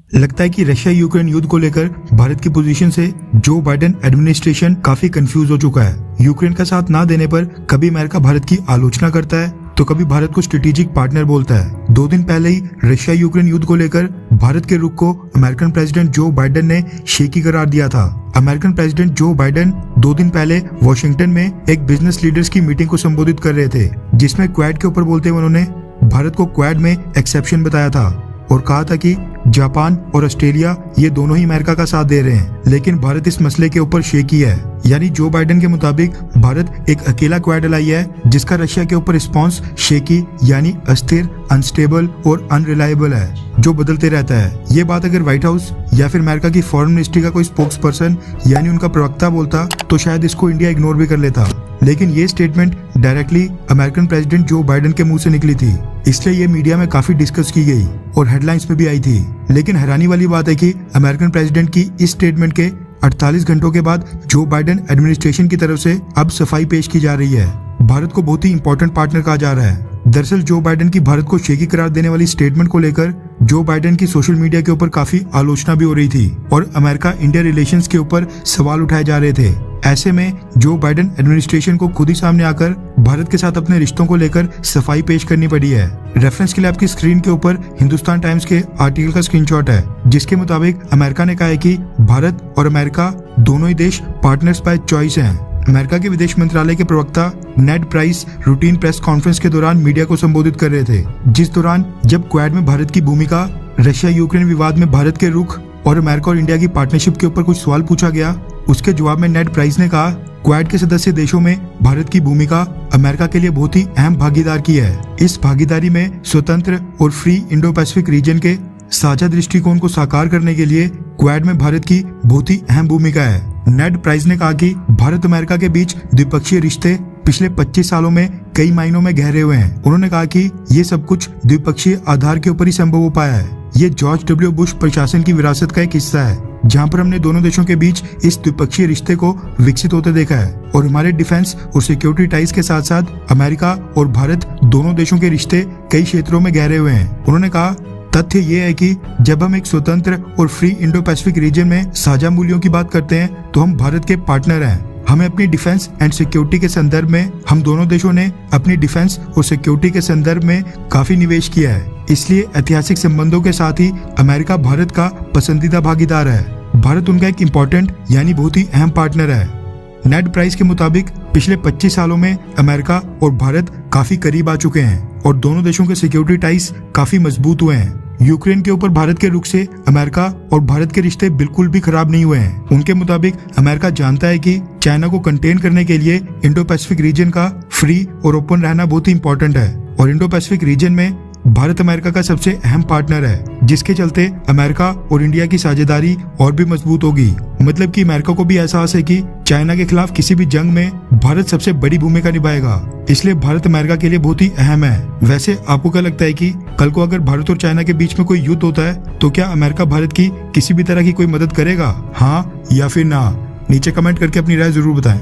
लगता है कि रशिया यूक्रेन युद्ध को लेकर भारत की पोजीशन से जो बाइडेन एडमिनिस्ट्रेशन काफी कंफ्यूज हो चुका है। यूक्रेन का साथ ना देने पर कभी अमेरिका भारत की आलोचना करता है तो कभी भारत को स्ट्रेटेजिक पार्टनर बोलता है। 2 दिन पहले ही रशिया यूक्रेन युद्ध को लेकर भारत के रुख को अमेरिकन प्रेसिडेंट जो बाइडेन ने शेकी करार दिया था। अमेरिकन प्रेसिडेंट जो बाइडेन 2 दिन पहले वॉशिंगटन में एक बिजनेस लीडर्स की मीटिंग को संबोधित कर रहे थे, जिसमें क्वाड के ऊपर बोलते हुए उन्होंने भारत को क्वाड में एक्सेप्शन बताया था और कहा था कि जापान और ऑस्ट्रेलिया ये दोनों ही अमेरिका का साथ दे रहे हैं, लेकिन भारत इस मसले के ऊपर शेकी है। यानी जो बाइडेन के मुताबिक भारत एक अकेला क्वाड अलाई है जिसका रशिया के ऊपर रिस्पांस शेकी यानी अस्थिर, अनस्टेबल और अनरिलायबल है, जो बदलते रहता है। ये बात अगर व्हाइट हाउस या फिर अमेरिका की फॉरेन मिनिस्ट्री का कोई स्पोक्स पर्सन यानी उनका प्रवक्ता बोलता तो शायद इसको इंडिया इग्नोर भी कर लेता, लेकिन ये statement directly American president Joe Biden के मुंह से निकली थी, इसलिए ये मीडिया में काफी डिस्कस की गई और हेडलाइंस में भी आई थी। लेकिन हैरानी वाली बात है कि अमेरिकन प्रेसिडेंट की इस स्टेटमेंट के 48 घंटों के बाद जो बाइडेन एडमिनिस्ट्रेशन की तरफ से अब सफाई पेश की जा रही है। भारत को बहुत ही इंपॉर्टेंट पार्टनर कहा जा रहा है। दरअसल जो बाइडेन की भारत को शेकी करार देने वाली स्टेटमेंट को लेकर जो बाइडेन की सोशल मीडिया के ऊपर काफी आलोचना भी हो रही थी और अमेरिका इंडिया रिलेशंस के ऊपर सवाल उठाए जा रहे थे। ऐसे में जो बाइडेन एडमिनिस्ट्रेशन को खुद ही सामने आकर भारत के साथ अपने रिश्तों को लेकर सफाई पेश करनी पड़ी है। रेफरेंस के लिए आपकी स्क्रीन के ऊपर हिंदुस्तान टाइम्स के आर्टिकल का स्क्रीनशॉट है, जिसके मुताबिक अमेरिका ने कहा है कि भारत और अमेरिका दोनों ही देश पार्टनर्स बाय चॉइस हैं। अमेरिका के विदेश मंत्रालय के प्रवक्ता नेड प्राइस रूटीन प्रेस कॉन्फ्रेंस के दौरान मीडिया को संबोधित कर रहे थे, जिस दौरान जब क्वाड में भारत की भूमिका, रशिया यूक्रेन विवाद में भारत के रुख और अमेरिका और इंडिया की पार्टनरशिप के ऊपर कुछ सवाल पूछा गया, उसके जवाब में नेड प्राइस ने कहा क्वाड के सदस्य देशों में भारत की भूमिका अमेरिका के लिए बहुत ही अहम भागीदार की है। इस भागीदारी में स्वतंत्र और फ्री इंडो पैसिफिक रीजन के साझा दृष्टिकोण को साकार करने के लिए क्वाड में भारत की बहुत ही अहम भूमिका है। नेड प्राइस ने कहा कि भारत अमेरिका के बीच द्विपक्षीय रिश्ते पिछले 25 सालों में कई मायनों में गहरे हुए हैं। उन्होंने कहा कि ये सब कुछ द्विपक्षीय आधार के ऊपर ही संभव हो पाया है। ये जॉर्ज डब्ल्यू बुश प्रशासन की विरासत का एक हिस्सा है, जहां पर हमने दोनों देशों के बीच इस द्विपक्षीय रिश्ते को विकसित होते देखा है और हमारे डिफेंस और सिक्योरिटी टाइज के साथ साथ अमेरिका और भारत दोनों देशों के रिश्ते कई क्षेत्रों में गहरे हुए हैं। उन्होंने कहा तथ्य ये है कि जब हम एक स्वतंत्र और फ्री इंडो पैसिफिक रीजन में साझा मूल्यों की बात करते हैं तो हम भारत के पार्टनर हैं। हमें अपनी डिफेंस एंड सिक्योरिटी के संदर्भ में हम दोनों देशों ने अपनी डिफेंस और सिक्योरिटी के संदर्भ में काफी निवेश किया है, इसलिए ऐतिहासिक संबंधों के साथ ही अमेरिका भारत का पसंदीदा भागीदार है। भारत उनका एक इम्पोर्टेंट यानी बहुत ही अहम पार्टनर है। नेड प्राइस के मुताबिक पिछले 25 सालों में अमेरिका और भारत काफी करीब आ चुके हैं और दोनों देशों के सिक्योरिटी टाइज काफी मजबूत हुए हैं। यूक्रेन के ऊपर भारत के रुख से अमेरिका और भारत के रिश्ते बिल्कुल भी खराब नहीं हुए हैं। उनके मुताबिक अमेरिका जानता है कि चाइना को कंटेन करने के लिए इंडो पैसिफिक रीजन का फ्री और ओपन रहना बहुत ही इंपॉर्टेंट है और इंडो पैसिफिक रीजन में भारत अमेरिका का सबसे अहम पार्टनर है, जिसके चलते अमेरिका और इंडिया की साझेदारी और भी मजबूत होगी। मतलब कि अमेरिका को भी एहसास है कि चाइना के खिलाफ किसी भी जंग में भारत सबसे बड़ी भूमिका निभाएगा, इसलिए भारत अमेरिका के लिए बहुत ही अहम है। वैसे आपको क्या लगता है कि कल को अगर भारत और चाइना के बीच में कोई युद्ध होता है तो क्या अमेरिका भारत की किसी भी तरह की कोई मदद करेगा, हाँ या फिर ना? नीचे कमेंट करके अपनी राय जरूर बताएं।